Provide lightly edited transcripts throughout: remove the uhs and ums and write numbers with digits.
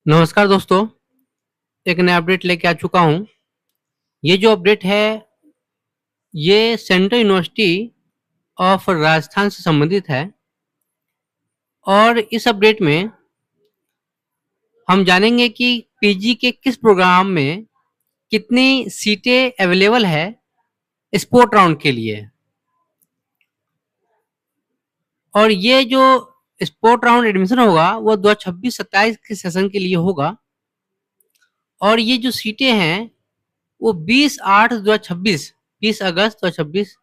नमस्कार दोस्तों, एक नया अपडेट लेके आ चुका हूँ। ये जो अपडेट है, ये सेंट्रल यूनिवर्सिटी ऑफ राजस्थान से संबंधित है और इस अपडेट में हम जानेंगे कि पीजी के किस प्रोग्राम में कितनी सीटें अवेलेबल है स्पोर्ट राउंड के लिए। और ये जो स्पोर्ट राउंड एडमिशन होगा वो 2026-27 के सेशन के लिए होगा और ये जो सीटें हैं वो 20/8/2026 20 अगस्त 2026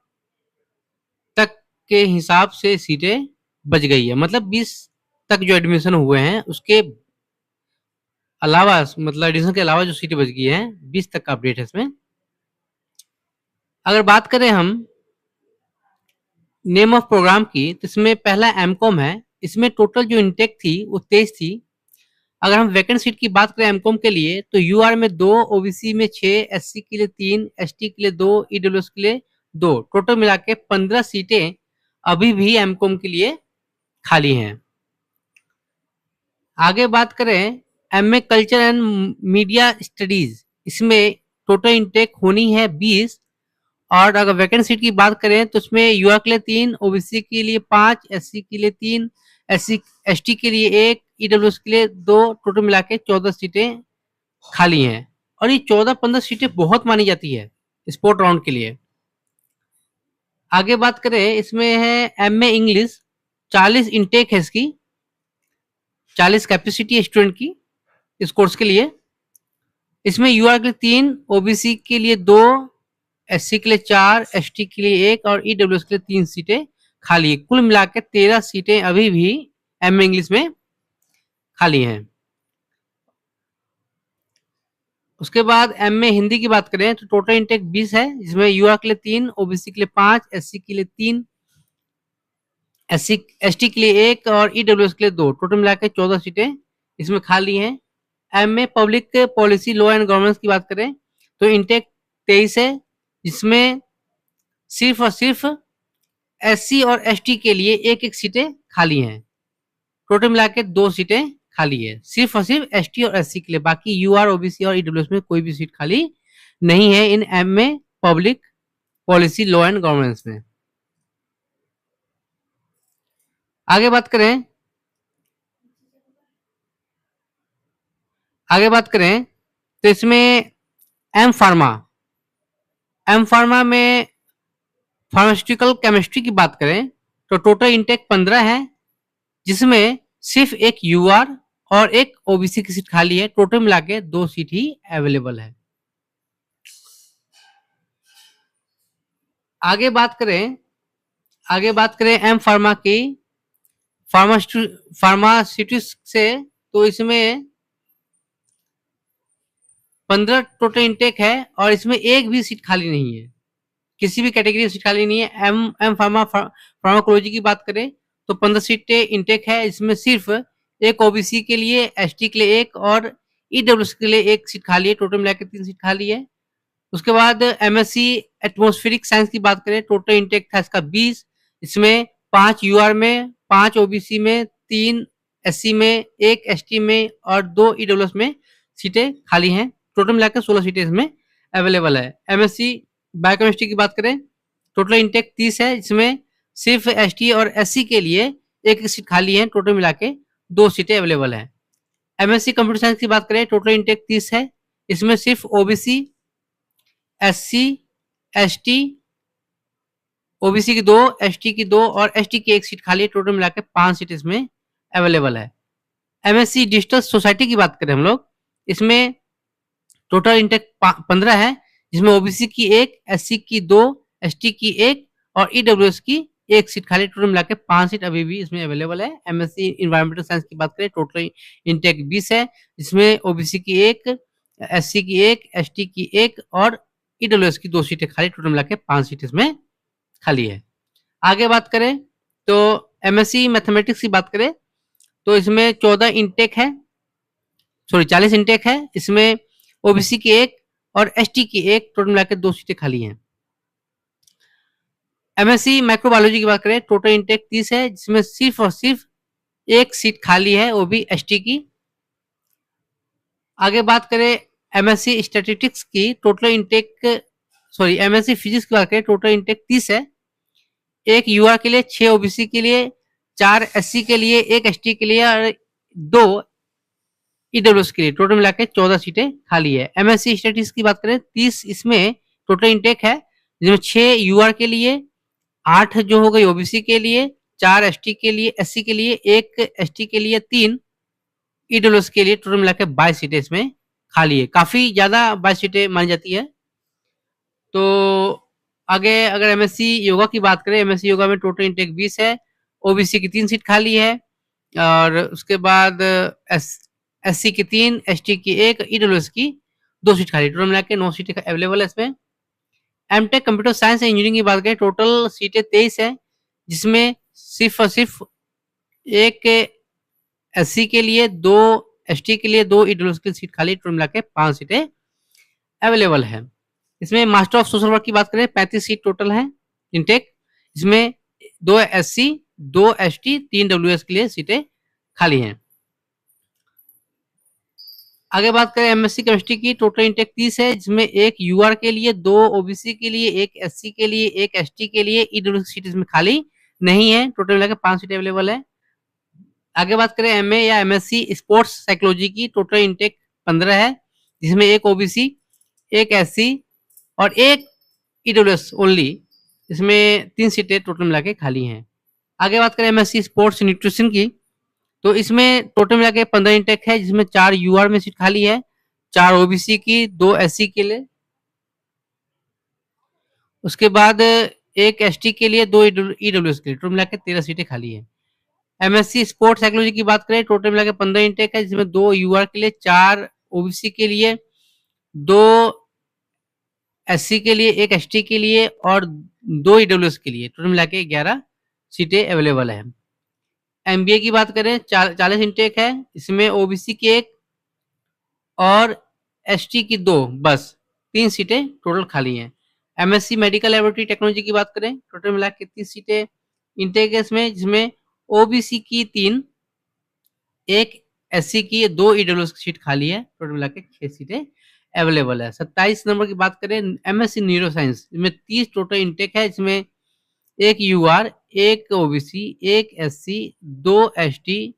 तक के हिसाब से सीटें बच गई है। मतलब 20 तक जो एडमिशन हुए हैं उसके अलावा, मतलब एडमिशन के अलावा जो सीटें बच गई हैं 20 तक का अपडेट है इसमें। अगर बात करें हम नेम ऑफ प्रोग्राम की, तो इसमें पहला एमकॉम है। इसमें टोटल जो इनटेक थी वो 23 थी। अगर हम वैकेंट सीट की बात करें एमकॉम के लिए, तो यूआर में 2, ओबीसी में 6, एससी के लिए 3, एसटी के लिए 2, ईडब्ल्यूएस के लिए 2, टोटल मिला के 15 सीटें अभी भी एमकॉम के लिए खाली हैं। आगे बात करें MA culture and media studies, इसमें टोटल इनटेक होनी है 20। और अगर वैकेंट सीट की बात करें तो उसमें यूआर के लिए 3, ओबीसी के लिए 5, एससी के लिए 3, एसटी के लिए 1, ईडब्ल्यूएस के लिए 2, टोटल मिला के 14 सीटें खाली हैं। और ये 14-15 सीटें बहुत मानी जाती है स्पोर्ट राउंड के लिए। आगे बात करें, इसमें है एमए इंग्लिश, 40 इनटेक है इसकी, 40 कैपेसिटी है स्टूडेंट की इस कोर्स के लिए। इसमें यूआर के लिए 3, ओबीसी के लिए 2, एससी के लिए 4, एसटी के लिए 1 और ईडब्ल्यूएस के लिए 3 सीटें खाली है। कुल मिला के 13 सीटें अभी भी एमए इंग्लिश में खाली हैं। उसके बाद एमए हिंदी की बात करें तो टोटल इनटेक 20 है, जिसमें यूआर के लिए 3, ओबीसी के लिए 5, एससी के लिए 3, एसटी के लिए 1 और ईडब्ल्यूएस के लिए 2, टोटल मिला के 14 सीटें इसमें खाली हैं। MA public policy law and governance की बात करें तो इनटेक 23 है, जिसमें सिर्फ और सिर्फ एससी और एसटी के लिए एक सीटें खाली हैं। टोटल मिला के 2 सीटें खाली है सिर्फ और सिर्फ एसटी और एससी के लिए। बाकी यूआर, ओबीसी और ईडब्ल्यूएस में कोई भी सीट खाली नहीं है in MA public policy law and governance में। आगे बात करें तो इसमें एम फार्मा में फार्मास्यूटिकल केमिस्ट्री की बात करें तो टोटल इनटेक 15 है, जिसमें सिर्फ एक यूआर और एक ओबीसी की सीट खाली है। टोटल मिला के 2 सीट ही अवेलेबल है। आगे बात करें एम फार्मा की फार्मास्यूटिक्स से, तो इसमें 15 टोटल इनटेक है और इसमें एक भी सीट खाली नहीं है, किसी भी कैटेगरी में सीट खाली नहीं है। एम फार्माकोलॉजी की बात करें तो 15 सीटें इनटेक है, इसमें सिर्फ एक ओबीसी के लिए, एसटी के लिए 1 और ईडब्ल्यूएस के लिए 1 सीट खाली है। टोटल मिलाकर 3 सीट खाली है। उसके बाद एमएससी एटमॉस्फेरिक साइंस की बात करें, टोटल इनटेक था इसका 20, इसमें 5 यूआर में, 5 ओबीसी में, 3 एससी में, 1 एसटी में और 2 ईडब्ल्यूएस में सीटें खाली हैं। टोटल मिलाकर 16 सीटें इसमें अवेलेबल है। एमएससी बायोकेमिस्ट्री की बात करें, टोटल इनटेक 30 है, इसमें सिर्फ एसटी और एससी के लिए 1 सीट खाली है। टोटल मिला के 2 सीटें अवेलेबल है। एमएससी कंप्यूटर साइंस की बात करें, टोटल इनटेक 30 है, इसमें सिर्फ ओबीसी, एससी, एसटी, ओबीसी की 2, एसटी की 2 और एसटी की 1 सीट खाली है। टोटल मिला के 5 सीट इसमें अवेलेबल है। एमएससी डिजिटल सोसाइटी की बात करें हम लोग, इसमें टोटल इनटेक 15 है, जिसमें ओबीसी की 1, एससी की 2, एसटी की 1 और ईडब्ल्यूएस की 1 सीट खाली। टोटल मिला के 5 सीट अभी भी इसमें अवेलेबल है। एमएससी इन्वायरमेंटल साइंस की बात करें, टोटल इनटेक 20 है, जिसमें ओबीसी की 1, एससी की 1, एसटी की 1 और ईडब्ल्यूएस की 2 सीटें खाली। टोटल मिला के 5 सीट इसमें खाली है। आगे बात करें तो एमएससी मैथमेटिक्स की बात करें तो इसमें 40 इनटेक है, इसमें ओबीसी की 1 और एसटी की 1, टोटल मिलाकर 2 सीटें खाली हैं। एमएससी माइक्रोबायोलॉजी की बात करें, टोटल इनटेक 30 है, जिसमें सिर्फ और सिर्फ 1 सीट खाली है, वो भी एसटी की। आगे बात करें एमएससी स्टैटिस्टिक्स की, total intake sorry MSc physics की बात करें, टोटल इंटेक 30 है। एक यूआर के लिए, 6 ओबीसी के लिए, 4 एससी के लिए, 1 एसटी के लिए और 2 ईडब्ल्यूएस के लिए, टोटल मिला के 14 सीटें खाली है। एमएससी स्टैटिस्टिक्स की बात करें 30 इसमें टोटल इंटेक है, जिसमें 6 यूआर के लिए, 8 जो हो गई ओबीसी के लिए, 4 एसटी के लिए, एससी के लिए, 1 एसटी के लिए, 3 ईडब्ल्यूएस के लिए, टोटल मिला के 22 सीटें इसमें खाली है। काफी ज्यादा 22 सीटें मानी जाती है। तो आगे अगर एमएससी योगा की बात करें, एमएससी योगा में टोटल इंटेक 20 है, ओबीसी की 3 सीट खाली है और उसके बाद एससी की 3, एसटी की 1, ईडब्ल्यूएस की 2 सीट खाली, टोटल मिला के 9 सीटें अवेलेबल है इसमें। M Tech computer science and engineering की बात करें, टोटल सीटें 23 है, जिसमें सिर्फ और सिर्फ 1 एससी के लिए, 2 एसटी के लिए, 2 ईडब्ल्यूएस की सीट खाली, टोटल मिला के 5 सीटें अवेलेबल है। इसमें मास्टर ऑफ सोशल वर्क की बात करें, 35 सीट टोटल है इंटेक, इसमें 2 एससी, 2 एसटी, 3 डब्ल्यूएस के लिए सीटें खाली हैं। आगे बात करें एमएससी केमिस्ट्री की, टोटल इंटेक 30 है, जिसमें 1 यूआर के लिए, 2 ओबीसी के लिए, 1 एससी के लिए, 1 एसटी के लिए, ईडब्ल्यूएस सीट इसमें खाली नहीं है, टोटल मिलाकर 5 सीटें अवेलेबल है। आगे बात करें एमए या एमएससी स्पोर्ट्स साइकोलॉजी की, टोटल इंटेक 15 है, जिसमें 1 ओबीसी, 1 एससी और 1 ईडब्ल्यूएस ओनली, इसमें 3 सीटें टोटल मिला के खाली हैं। आगे बात करें एमएससी स्पोर्ट्स न्यूट्रिशन की, तो इसमें टोटल मिला के 15 इंटेक है, जिसमें 4 यूआर में सीट खाली है, 4 ओबीसी की, 2 एससी के लिए, उसके बाद 1 एसटी के लिए, 2 ईडब्ल्यूएस के लिए, टोटल मिला के 13 सीटें खाली है। एमएससी स्पोर्ट्स साइकोलॉजी की बात करें, टोटल मिला के 15 इंटेक है, जिसमें 2 यूआर के लिए, 4 ओबीसी के लिए, 2 एससी के लिए, 1 एसटी के लिए और 2 ईडब्ल्यूएस के लिए, टोटल मिला के 11 सीटें अवेलेबल है। एमबीए की बात करें, 40 इंटेक है, इसमें ओबीसी की 1 और एसटी की 2, बस 3 सीटें टोटल खाली हैं। एमएससी मेडिकल लैबोरेटरी टेक्नोलॉजी की बात करें, टोटल मिला के 30 सीटें इंटेक है इसमें, जिसमें ओबीसी की 3, 1 एससी की, 2 ईडब्ल्यूएस की सीट खाली है, टोटल मिला के 6 सीटें अवेलेबल है। 27 नंबर की बात करें एमएससी न्यूरो साइंस, इसमें 30 टोटल इंटेक है, इसमें 1 UR, 1 OBC, 1 SC, 2 ST,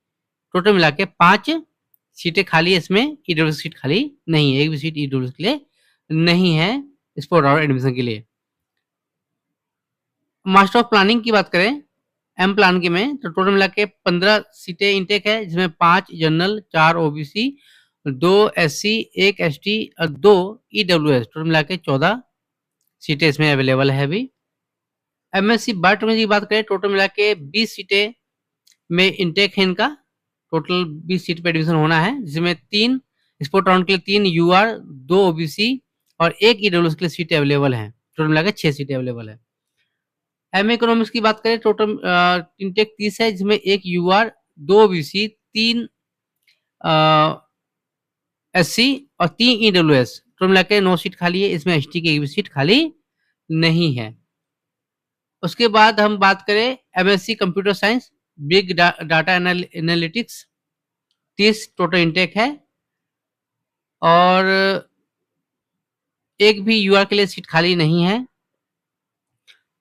total मिला के 5 सीटें खाली है इसमें, ईडब्ल्यूएस सीट खाली नहीं है, एक भी सीट ईडब्ल्यूएस के लिए नहीं है स्पोर्ट और एडमिशन के लिए। मास्टर ऑफ प्लानिंग की बात करें एम प्लान के में, तो टोटल मिला के 15 सीटें इंटेक है, जिसमें 5 जनरल, 4 ओबीसी, 2 एससी, 1 एसटी और 2 ईडब्ल्यूएस, टोटल मिला के 14 सीटें इसमें अवेलेबल है अभी। एमएससी बायोटेक्नोलॉजी की बात करें, टोटल मिला के 20 सीटें में इंटेक है इनका, टोटल 20 सीट पे एडमिशन होना है, जिसमें 3 स्पोर्ट राउंड के लिए, 3 यूआर, 2 ओबीसी और 1 ईडब्ल्यूएस के लिए सीटें अवेलेबल हैं, टोटल मिला के 6 सीटें अवेलेबल है। एम इकोनॉमिक्स की बात करें, टोटल इंटेक 30 है, जिसमें 1 यूआर, 2 ओबीसी, 3 एससी और 3 ईडब्ल्यूएस, टोटल मिला के 9 सीट खाली है, इसमें एसटी की एक भी सीट खाली नहीं है। उसके बाद हम बात करें MSc computer science big data analytics, 30 total intake है और एक भी यूआर के लिए सीट खाली नहीं है।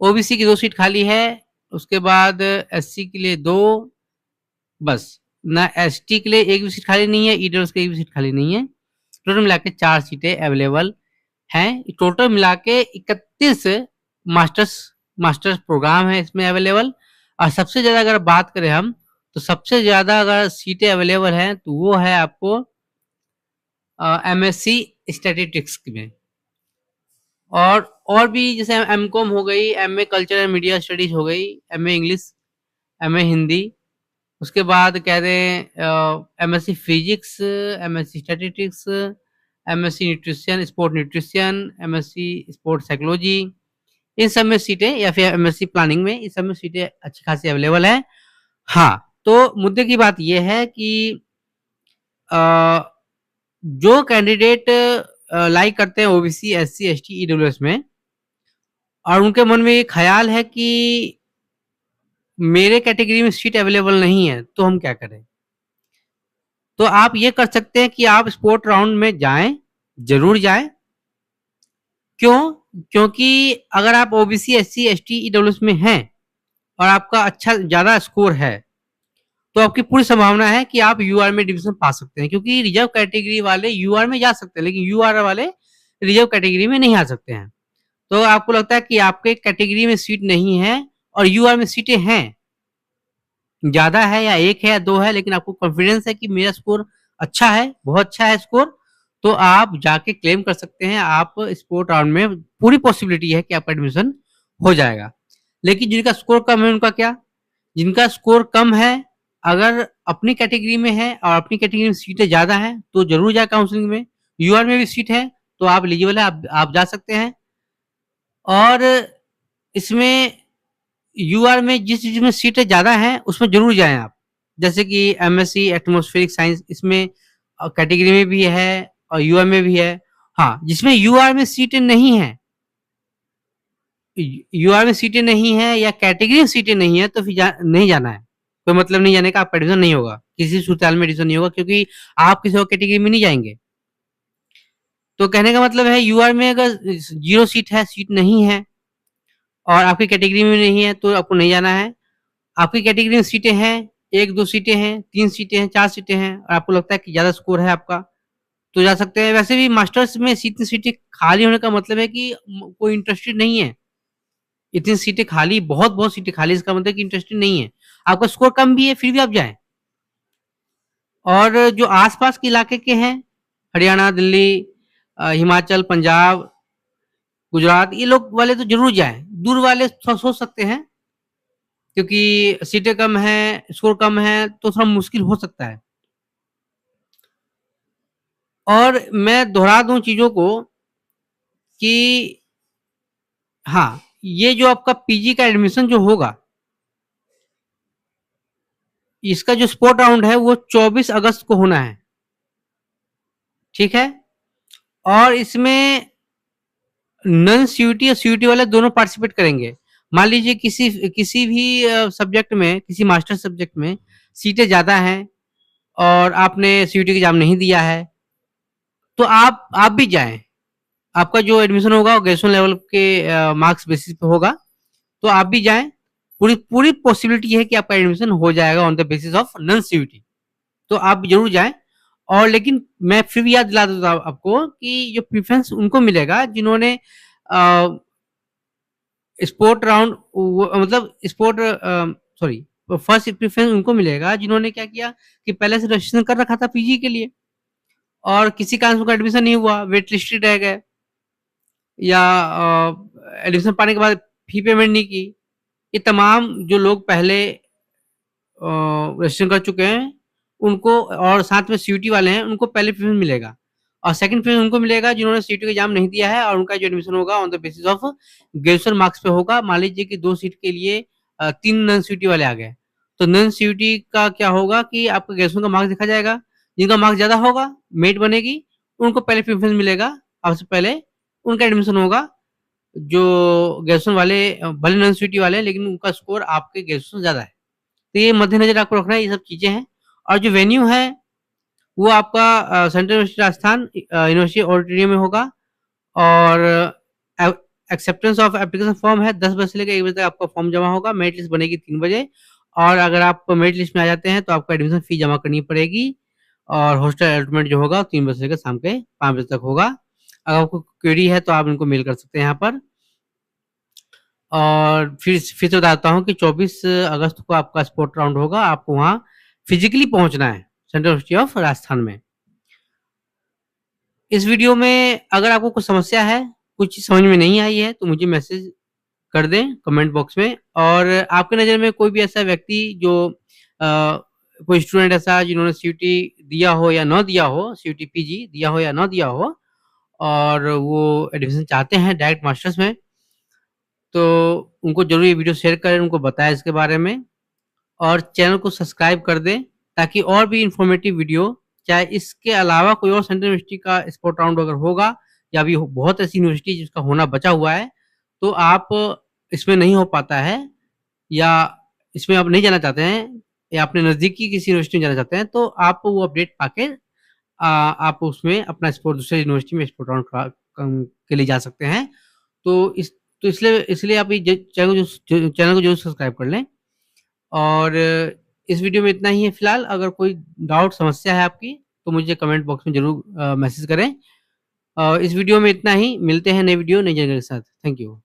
ओबीसी की 2 सीट खाली है, उसके बाद एससी के लिए 2, बस ना एसटी के लिए एक भी सीट खाली नहीं है, ईडब्ल्यूएस के एक भी सीट खाली नहीं है, टोटल मिला के 4 सीटें अवेलेबल हैं। टोटल मिला के 31 मास्टर्स प्रोग्राम है इसमें अवेलेबल। और सबसे ज़्यादा अगर बात करें हम, तो सबसे ज़्यादा अगर सीटें अवेलेबल हैं तो वो है आपको एमएससी स्टैटिस्टिक्स में, और भी जैसे एमकॉम हो गई, MA culture and media studies हो गई, एमए इंग्लिश, एमए हिंदी, उसके बाद कह दें MSc physics, MSc statistics, MSc nutrition, sport nutrition, MSc sport psychology, इन सब में सीटें, या फिर एमएससी प्लानिंग में, इन सब में सीटें अच्छी खासी अवेलेबल है। हाँ, तो मुद्दे की बात यह है कि जो कैंडिडेट लाइक करते हैं ओबीसी, एससी, एसटी, ईडब्ल्यूएस में, और उनके मन में ये ख्याल है कि मेरे कैटेगरी में सीट अवेलेबल नहीं है, तो हम क्या करें? तो आप ये कर सकते हैं कि आप स्पोर्ट राउंड में जाएं, जरूर जाएं। क्यों? क्योंकि अगर आप ओबीसी, एससी, एसटी, ईडब्ल्यूएस में हैं और आपका अच्छा ज्यादा स्कोर है, तो आपकी पूरी संभावना है कि आप यूआर में एडमिशन पा सकते हैं, क्योंकि रिजर्व कैटेगरी वाले यूआर में जा सकते हैं, लेकिन यूआर वाले रिजर्व कैटेगरी में नहीं आ सकते हैं। तो आपको लगता है कि आपके कैटेगरी में सीट नहीं है और यूआर में सीटें हैं, ज्यादा है या एक है या दो है, लेकिन आपको कॉन्फिडेंस है कि मेरा स्कोर अच्छा है, बहुत अच्छा है स्कोर, तो आप जाके क्लेम कर सकते हैं। आप स्पोर्ट राउंड में पूरी पॉसिबिलिटी है कि आपका एडमिशन हो जाएगा। लेकिन जिनका स्कोर कम है उनका क्या? जिनका स्कोर कम है, अगर अपनी कैटेगरी में है और अपनी कैटेगरी में सीटें ज्यादा हैं, तो जरूर जाए काउंसलिंग में। यूआर में भी सीट है तो आप एलिजिबल है, आप जा सकते हैं। और इसमें यूआर में जिस चीज में सीटें ज्यादा हैं उसमें जरूर जाएं आप। जैसे कि एमएससी एटमॉस्फेरिक साइंस, इसमें कैटेगरी में भी है और यूआर में भी है। हाँ, जिसमें यूआर में सीटें नहीं है, यूआर में सीटें नहीं है या कैटेगरी में सीटें नहीं है, तो फिर नहीं जाना है। कोई मतलब नहीं जाने का, आपका एडमिशन नहीं होगा, किसी सूत्रताल में एडमिशन नहीं होगा, क्योंकि आप किसी और कैटेगरी में नहीं जाएंगे। तो कहने का मतलब है यूआर में अगर 0 सीट है, सीट नहीं है और आपकी कैटेगरी में नहीं है, तो आपको नहीं जाना है। आपकी कैटेगरी में सीटें हैं, 1-2 सीटें हैं, 3 सीटें हैं, 4 सीटें हैं और आपको लगता है कि ज्यादा स्कोर है आपका, तो जा सकते हैं। वैसे भी मास्टर्स में इतनी सीटें खाली होने का मतलब है कि कोई इंटरेस्टेड नहीं है। इतनी सीटें खाली, बहुत बहुत सीटें खाली, इसका मतलब कि इंटरेस्टेड नहीं है। आपका स्कोर कम भी है फिर भी आप जाएं। और जो आसपास के इलाके के हैं, हरियाणा, दिल्ली, हिमाचल, पंजाब, गुजरात, ये लोग वाले तो जरूर जाएं। दूर वाले सोच सकते हैं, क्योंकि सीटें कम है, स्कोर कम है, तो थोड़ा मुश्किल हो सकता है। और मैं दोहरा दूं चीजों को कि हाँ, ये जो आपका पीजी का एडमिशन जो होगा, इसका जो स्पोर्ट राउंड है वो 24 अगस्त को होना है, ठीक है। और इसमें नॉन सीयूटी और सीयूटी वाले दोनों पार्टिसिपेट करेंगे। मान लीजिए किसी किसी भी सब्जेक्ट में, किसी मास्टर सब्जेक्ट में सीटें ज्यादा हैं और आपने सीयूटी का एग्जाम नहीं दिया है, तो आप भी जाएं। आपका जो एडमिशन होगा वो ग्रेजुएशन लेवल के मार्क्स बेसिस पे होगा, तो आप भी जाएं। पूरी पूरी पॉसिबिलिटी है कि आपका एडमिशन हो जाएगा on the basis of non CUET, तो आप जरूर जाएं। और लेकिन मैं फिर भी याद दिला देता हूं आपको कि जो प्रेफरेंस उनको मिलेगा जिन्होंने स्पोर्ट राउंड, मतलब स्पोर्ट, सॉरी, फर्स्ट प्रेफरेंस उनको मिलेगा जिन्होंने क्या किया कि पहले से रजिस्ट्रेशन कर रखा था पीजी के लिए और किसी कारण से उनका एडमिशन नहीं हुआ, वेट लिस्टेड रह गए, या एडमिशन पाने के बाद फी पेमेंट नहीं की। ये तमाम जो लोग पहले रजिस्ट्रेशन कर चुके हैं उनको, और साथ में सीयूटी वाले हैं, उनको पहले प्रेफरेंस मिलेगा। और सेकंड प्रेफरेंस उनको मिलेगा जिन्होंने सीयूटी का एग्जाम नहीं दिया है और उनका जो एडमिशन होगा on the basis of graduation marks पे होगा। मान लीजिए कि 2 सीट के लिए 3 नॉन सीयूटी वाले आ गए, तो नॉन सीयूटी का क्या होगा कि आपका ग्रेजुएशन का मार्क्स देखा जाएगा, जिनका मार्क्स ज्यादा होगा, मेरिट बनेगी, उनको पहले प्रेफरेंस मिलेगा, आपसे पहले उनका एडमिशन होगा। जो ग्रेजुएशन वाले भले नॉन सीयूटी वाले हैं, लेकिन उनका स्कोर आपके ग्रेजुएशन ज्यादा है, तो ये मद्देनजर आपको रखना है, ये सब चीजें हैं। और जो वेन्यू है वो आपका central university Rajasthan university auditorium में होगा। और एक्सेप्टेंस ऑफ एप्लीकेशन फॉर्म है, 10 बजे से लेकर 1 बजे तक आपका फॉर्म जमा होगा। मेरिट लिस्ट बनेगी 3 बजे, और अगर आप मेरिट लिस्ट में आ जाते हैं तो आपको एडमिशन फी जमा करनी पड़ेगी। और हॉस्टल अलॉटमेंट जो होगा 3 बजे से लेकर शाम के 5 बजे तक होगा। अगर आपको क्वेरी है तो आप इनको मेल कर सकते हैं यहाँ पर। और फिर से बताता हूँ कि 24 अगस्त को आपका स्पोर्ट राउंड होगा, आपको वहाँ फिजिकली पहुंचना है सेंट्रल यूनिवर्सिटी ऑफ राजस्थान में। इस वीडियो में अगर आपको कुछ समस्या है, कुछ समझ में नहीं आई है, तो मुझे मैसेज कर दें कमेंट बॉक्स में। और आपके नज़र में कोई भी ऐसा व्यक्ति जो कोई स्टूडेंट ऐसा जिन्होंने सीयूटी दिया हो या ना दिया हो, सीयूटी पीजी दिया हो या ना दिया हो, और वो एडमिशन चाहते हैं डायरेक्ट मास्टर्स में, तो उनको जरूर ये वीडियो शेयर करें, उनको बताएं इसके बारे में। और चैनल को सब्सक्राइब कर दें ताकि और भी इंफॉर्मेटिव वीडियो, चाहे इसके अलावा कोई और सेंट्रल यूनिवर्सिटी का स्पोर्ट राउंड अगर होगा, या भी बहुत ऐसी यूनिवर्सिटी जिसका होना बचा हुआ है, तो आप इसमें नहीं हो पाता है या इसमें आप नहीं जाना चाहते हैं, या अपने नज़दीकी किसी यूनिवर्सिटी में जाना चाहते हैं, तो आप वो अपडेट पाके आप उसमें अपना स्पोर्ट दूसरे यूनिवर्सिटी में स्पोर्ट राउंड के लिए जा सकते हैं। तो इसलिए इसलिए आप ये चैनल को जरूर सब्सक्राइब कर लें। और इस वीडियो में इतना ही है फिलहाल। अगर कोई डाउट समस्या है आपकी तो मुझे कमेंट बॉक्स में जरूर मैसेज करें। इस वीडियो में इतना ही। मिलते हैं नई वीडियो नई जगह के साथ। Thank you.